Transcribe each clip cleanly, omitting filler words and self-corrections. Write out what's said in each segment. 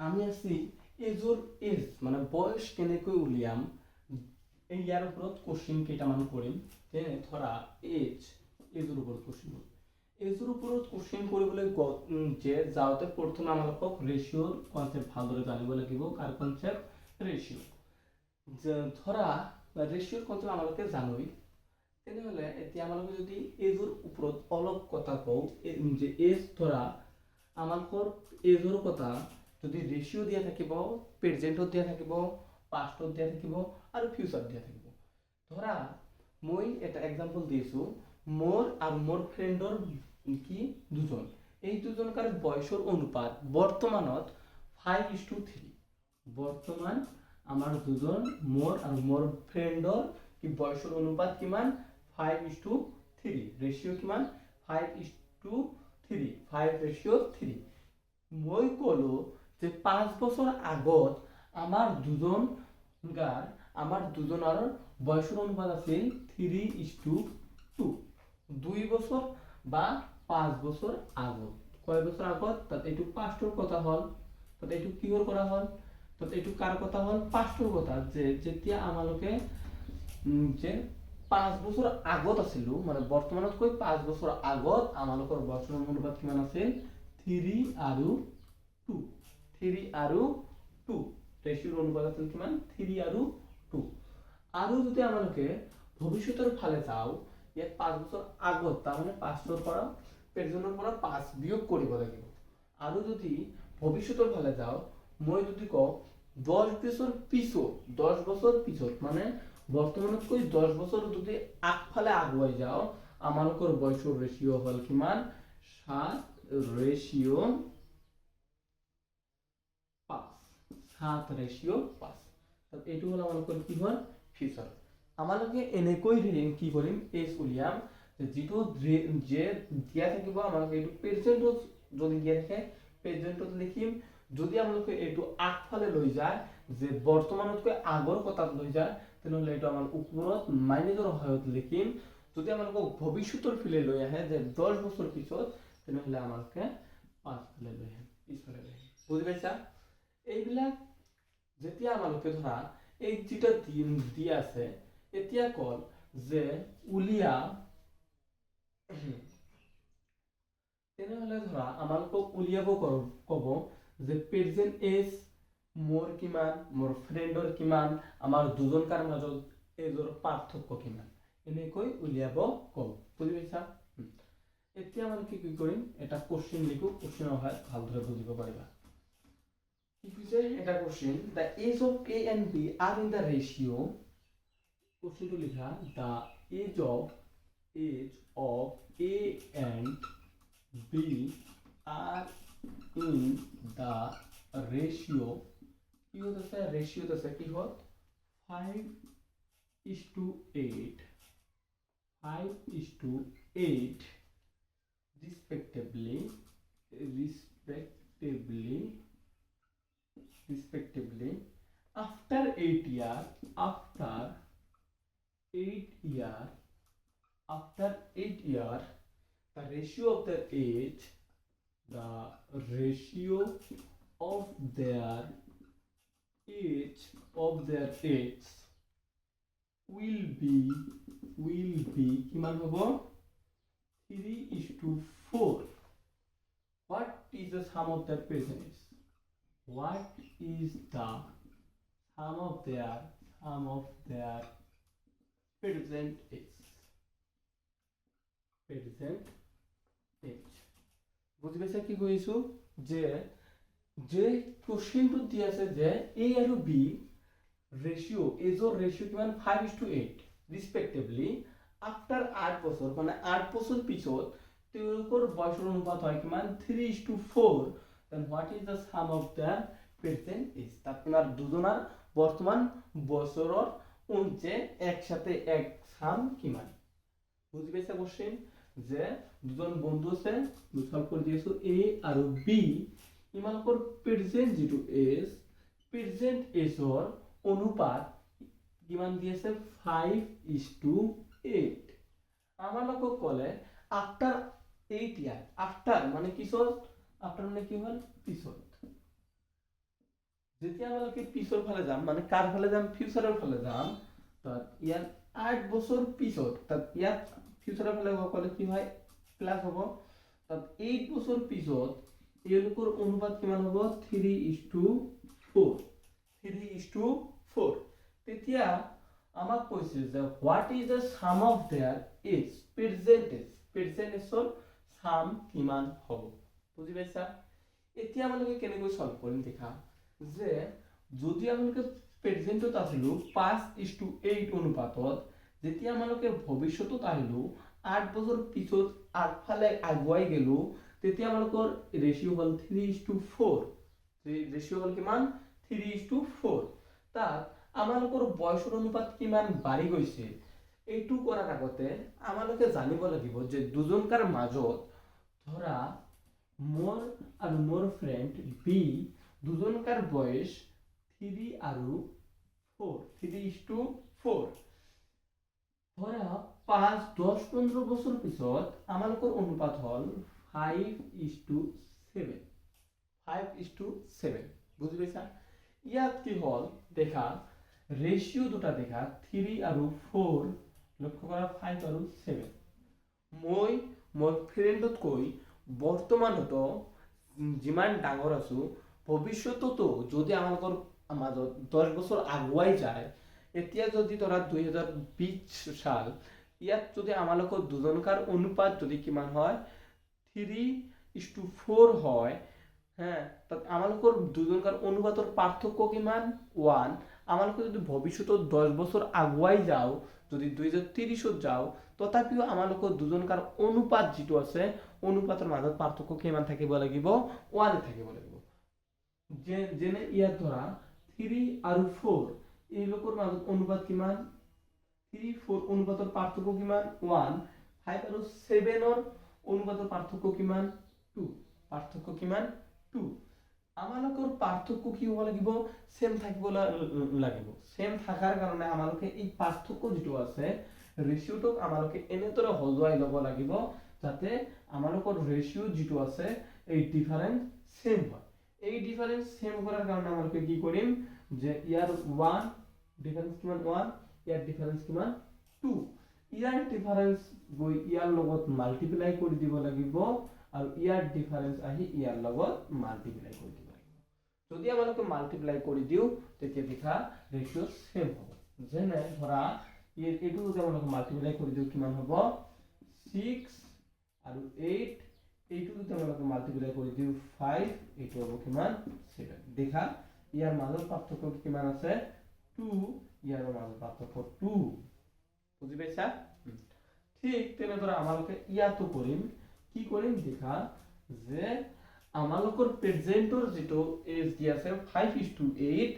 আমি আছি এজৰ এজ মানে বয়স কেনেকৈ উলিয়াম ইয়াৰ ওপৰত কোশ্চিন কেইটামান কৰিম। যেনে ধৰা এজৰ ওপৰত কোশ্চিন কৰিম। এজৰ ওপৰত কোশ্চিন কৰিবলৈ যে যাওঁতে প্ৰথমে আমালোকক ৰেচিঅ'ৰ কনচেপ্ট ভালদৰে জানিব লাগিব। কাৰ কনচেপ্ট? ৰেচিঅ'। ধৰা ৰেচিঅ'ৰ কনচেপ্ট আমালোকে জানোই, তেনেহ'লে এতিয়া আমালোকে যদি এজৰ ওপৰত অলপ কথা কওঁ যে এজ ধৰা আমালোকৰ এজৰ কথা যদি ৰেচিঅ' দিয়া থাকিব, প্ৰেজেণ্টত দিয়া থাকিব, পাষ্টত দিয়া থাকিব আৰু ফিউচাৰত দিয়া থাকিব। ধৰা মই এটা এক্সাম্পল দিছোঁ, মোৰ আৰু মোৰ ফ্ৰেণ্ডৰ কি দুজন, এই দুজনকাৰ বয়সৰ অনুপাত বৰ্তমানত 5:3। বৰ্তমান আমাৰ দুজন মোৰ আৰু মোৰ ফ্ৰেণ্ডৰ কি বয়সৰ অনুপাত কিমান? 5:3। ৰেচিঅ' কিমান? 5:3। 5:3। মই ক'লো যে 5 বছৰ আগত আমাৰ দুজনৰ বয়সৰ অনুপাত আছিল 3:2। 2 বছৰ বা 5 বছৰ আগত। কয় বছৰ আগত? তাত এইটো পাষ্টৰ কথা হ'ল, তাত এইটো কিহৰ কৰা হ'ল? তাত এইটো কাৰ কথা হ'ল? পাষ্টৰ কথা। যে যেতিয়া আমালোকে যে 5 বছৰ আগত আছিলোঁ, মানে বৰ্তমানতকৈ 5 বছৰ আগত আমালোকৰ বয়সৰ অনুপাত কিমান আছিল? 3 আৰু 2। 3 আৰু 2 ৰেচিঅ'ৰ অনুপাত আছিল কিমান? 3 আৰু 2। আৰু যদি আমালোকে ভৱিষ্যতৰ ফালে যাওঁ, ইয়াত 5 বছৰ আগত, তাৰমানে পাষ্টৰ পৰা প্ৰেজেণ্টৰ পৰা 5 বিয়োগ কৰিব লাগিব। আৰু যদি ভৱিষ্যতৰ ফালে যাওঁ, মই যদি কওঁ 10 বছৰ পিছত মানে বৰ্তমানতকৈ 10 বছৰ যদি আগফালে আগুৱাই যাওঁ, আমালোকৰ বয়সৰ ৰেচিঅ' হ'ল কিমান? 7:5। 7:5। এইটো হ'ল আমালোকৰ কি হ'ল? ফিউচাৰ। আমালোকে এনেকৈ কি কৰিম? এজ উলিয়াম যিটো যে দিয়া থাকিব আমালোকে এইটো প্ৰেজেণ্টত যদি দিয়া থাকে প্ৰেজেণ্টত লিখিম। যদি আমালোকে এইটো আগফালে লৈ যায়, যে বৰ্তমানতকৈ আগৰ কথাত লৈ যায়, তেনেহ'লে এইটো আমাৰ ওপৰত মাইনাছৰ সহায়ত লিখিম। যদি আমালোকক ভৱিষ্যতৰ ফালে লৈ আহে যে 10 বছৰ পিছত, তেনেহ'লে আমালোকে পাছফালে লৈ আহিম, পিছফালে লৈ আহিম। বুজি পাইছা? এইবিলাক যেতিয়া আমালোকে ধৰা এই যিটা দি আছে, এতিয়া কল যে উলিয়া, তেনেহ'লে ধৰা আমালোকক উলিয়াব ক'ব যে প্ৰেজেণ্ট এজ মোৰ কিমান, মোৰ ফ্ৰেণ্ডৰ কিমান, আমাৰ দুজনকাৰ মাজত এজৰ পাৰ্থক্য কিমান, এনেকৈ উলিয়াব ক'ব। বুজি পাইছা? এতিয়া আমালোকে কি কৰিম? এটা কোশ্চিন লিখো, কোশ্চিনৰ সহায়ত ভালদৰে বুজিব পাৰিবা। কি কৈছে? এটা question, the age of A and B are in the ratio, কোশ্চিনটো লিখা, the age of A and B are in the ratio, কি হচ্ছে? রেশিও আছে কি হল? 5:8। 5:8 respectively after 8 years. After 8 years, the ratio of their age will be কিমান হ'ব? 3:4. What is the sum of their present age? What is the sum of their present age? বুজি পাইছা কি কৈছো? যে কোশ্চিনটো দি আছে যে A আৰু B ৰেচিঅ' এজৰ ৰেচিঅ' কিমান? 5:8 ৰিসপেক্টিভলি আফটাৰ 8 বছৰ, মানে 8 বছৰ পিছত তেওঁলোকৰ বয়সৰ অনুপাত হয় কিমান? 3:4. then what is the sum of their present age? আপনার দুজনার বর্তমান বছৰৰ যে একসাথে এক সাম কিমান? বুজি পাইছা কোশ্চিন? যে দুজন বন্ধু আছে, মই সলভ কৰি দিছো। A আৰু B ইমানকৰ প্ৰেজেন্ট যিটো এজ, প্ৰেজেন্ট এজৰ অনুপাত কিমান দি আছে? 5:8. আমালোকক ক'লে আফটাৰ 8 ইয়াৰ, আফটাৰ মানে পিছত, আফটাৰ মানে কি হ'ল? পিছত। যেতিয়া আমালোকে পিছৰ ফালে যাম মানে কাৰ ফালে যাম ফিউচাৰৰ ফালে যাম তাত ইয়াত 8 বছৰ পিছত তাত ইয়াত ফিউচাৰৰ ফালে গ'লে কি হয় প্লাস হ'ব তাত 8 বছৰ পিছত এওঁলোকৰ অনুপাত কিমান হ'ব 3:4 3:4 তেতিয়া আমাক কৈছে যে what is the sum of their ages প্ৰেজেন্টেজৰ সাম কিমান হ'ব বুজি পাইছা এতিয়া আমালোকে কেনেকৈ সলভ কৰিম দেখা যে যদি আমালোকে প্ৰেজেন্টত আছিলো 5:8 অনুপাতত যেতিয়া আমালোকে ভৱিষ্যতত আহিলো 8 বছৰ পিছত আগফালে আগুৱাই গেলো তেতিয়া আমালোকৰ ৰেশিও হ'ল 3:4 ৰেশিও হ'ল কিমান 3:4 তাত আমালোকৰ বয়সৰ অনুপাত কিমান বাঢ়ি গৈছে এইটো কৰাৰ আগতে আমালোকে জানিব লাগিব যে দুজনকাৰ মাজত ধৰা মোৰ আৰু মোৰ ফ্ৰেন্ড বি দুজনকাৰ বয়স 3 আৰু 4 3:4 ধৰা 5 10 15 বছৰ পিছত আমালোকৰ অনুপাত হ'ল 5:7 5:7 বুজি পাইছা ইয়াত কি হ'ল দেখা ৰেশিও দুটা দেখা 3 আৰু 4 লক্ষ্য কৰা 5 আৰু 7 মই মোৰ ফ্ৰেন্ডতকৈ বৰ্তমানতো যিমান ডাঙৰ আছো ভৱিষ্যততো যদি আমালোকৰ মাজত 10 বছৰ আগুৱাই যায় এতিয়া যদি ধৰা 2020 সাল ইয়াত যদি আমালোকৰ দুজনকাৰ অনুপাত যদি কিমান হয় 3:4 হয় হ্যাঁ তাত আমালোকৰ দুজনকাৰ অনুপাতৰ পাৰ্থক্য কিমান 1 আমালোকে যদি ভৱিষ্যতত 10 বছৰ আগুৱাই যাও যদি 2030ত যাও তথাপিও আমালোকৰ দুজনকাৰ অনুপাত যেটো আছে অনুপাতৰ মাজত পাৰ্থক্য কিমান থাকিব লাগিব 1 থাকিব লাগিব যেনে ইয়াত ধৰা 3 আৰু 4 এই লোকৰ মাজত অনুপাত কিমান 3 4 অনুপাতৰ পাৰ্থক্য কিমান 1 5 আৰু 7 ৰ অনুপাতৰ পাৰ্থক্য কিমান 2 পাৰ্থক্য কিমান 2 আমালোকৰ পাৰ্থক্য কি হ'ব লাগিব সেম থাকিব লাগিব সেম থাকাৰ কাৰণে আমালোকে এই পাৰ্থক্য যেটো আছে ৰেশিওটোক আমালোকে এনেদৰে হজুৱাই ল'ব লাগিব যাতে আমালোকৰ ৰেশিও যেটো আছে এই ডিফাৰেন্স সেম হয় এই ডিফারেন্স সেম করার কারণে আমাকে কি করিম যে ইয়ার 1 ডিফারেন্স কিমান 1 ইয়ার ডিফারেন্স কিমান 2 ইয়ার ডিফারেন্স গৈ ইয়ার লগত মাল্টিপ্লাই কৰি দিব লাগিব আৰু ইয়াৰ ডিফাৰেন্স আহি ইয়াৰ লগত মাল্টিপ্লাই কৰি দিব লাগিব যদি আমালোকে মাল্টিপ্লাই কৰি দিও তেতিয়া দেখা ৰেশিও সেম হ'ব যেনে ধৰা এইটো যদি আমালোকে মাল্টিপ্লাই কৰি দিও কিমান হ'ব 6 আৰু 8 এইটো যদি আমালোকে মাল্টিপ্লাই কৰি দিও 5 এইটো হ'ব কিমান 7 দেখা ইয়াৰ মাজৰ পাৰ্থক্য কিমান আছে 2 ইয়াৰ মাজৰ পাৰ্থক্য 2 বুজি পাইছা ঠিক তেনেদৰে আমালোকে ইয়াতো কৰিম কি কৰিম দেখা যে আমালোকৰ প্ৰেজেন্টৰ যেটো এজ দি আছে 5:8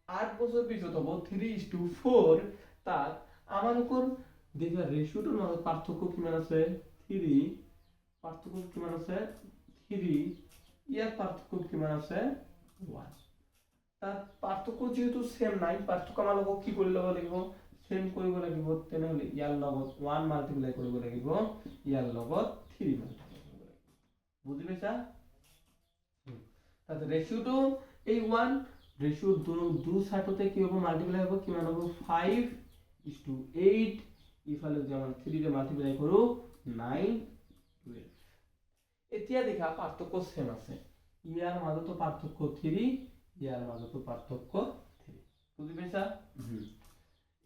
8 বছৰ পিছত হ'ব 3:4 তাত আমালোকৰ দেখা ৰেশিওটোৰ মাজত পাৰ্থক্য কিমান আছে 3 পাৰ্থক্য কিমান আছে 3 ইয়াৰ পাৰ্থক্য কিমান আছে 1 তাত পাৰ্থক্য যেহেতু সেম নাই পাৰ্থক্য আমালোকক কি কৰি ল'ব লাগিব সেম কৰিব লাগিব তেনেহলে ইয়াৰ লগত 1 মাল্টিপ্লাই কৰিব লাগিব ইয়াৰ লগত 3 মাল্টিপ্লাই কৰিব লাগিব বুজি পাইছা তাত ৰেশিওটো এই 1 ৰেশিও দু সাইডতে কি হ'ব মাল্টিপ্লাই হ'ব কিমান হ'ব 5:8 ইফালে যদি আমরা 3 ৰে মাল্টিপ্লাই কৰো 9 12 এতিয়া দেখা পাৰ্থক্য সেম আছে ইয়াৰ মাজতো পাৰ্থক্য 3 ইয়াৰ মাজতো পাৰ্থক্য 3 বুজি পাইছা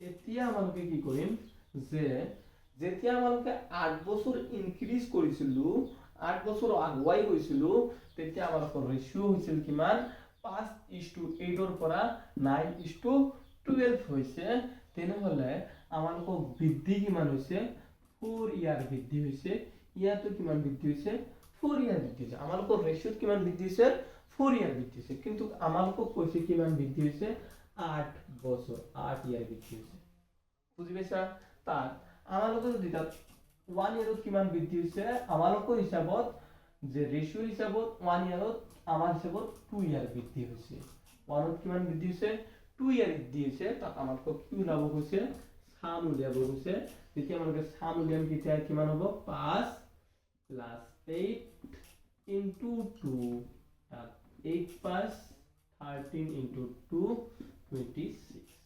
এতিয়া আমালোকে কি কৰিম যে যেতিয়া আমালোকে 8 বছৰ ইনক্ৰিজ কৰিছিলো 8 বছৰ আগুৱাই গৈছিলো তেতিয়া আমালোকৰ ৰেশিও হৈছিল কিমান 5:8 ৰ পৰা 9:12 হৈছে তেনেহলে আমালোকৰ বৃদ্ধি কিমান হৈছে 4 ইয়াৰ বৃদ্ধি হৈছে ইয়াতো কিমান বৃদ্ধি হৈছে 4 ইয়াৰ বৃদ্ধি হৈছে আমালোকৰ ৰেশিওত কিমান বৃদ্ধি হৈছে 4 ইয়াৰ বৃদ্ধি হৈছে কিন্তু আমালোকক কৈছে কিমান বৃদ্ধি হৈছে 8 বছৰ 8 ইয়াৰ বৃদ্ধি হৈছে বুজি পাইছা তাত আমালোকৰ যদি তাত 1 ইয়াৰত কিমান বৃদ্ধি হৈছে আমালোকৰ হিচাপত যে ৰেশিও হিচাপত 1 ইয়াৰত আমাৰ হিচাপত 2 ইয়াৰ বৃদ্ধি হৈছে 1ত কিমান বৃদ্ধি হৈছে 2 ইয়াৰ বৃদ্ধি হৈছে তাত আমালোকক কি উলাব কৈছে সাম উলিয়াব কৈছে তেতিয়া আমালোকে সাম উলিয়াম কেতিয়া কিমান হ'ব 5 + 8 * 2 তাত 8 5 13 into 2 26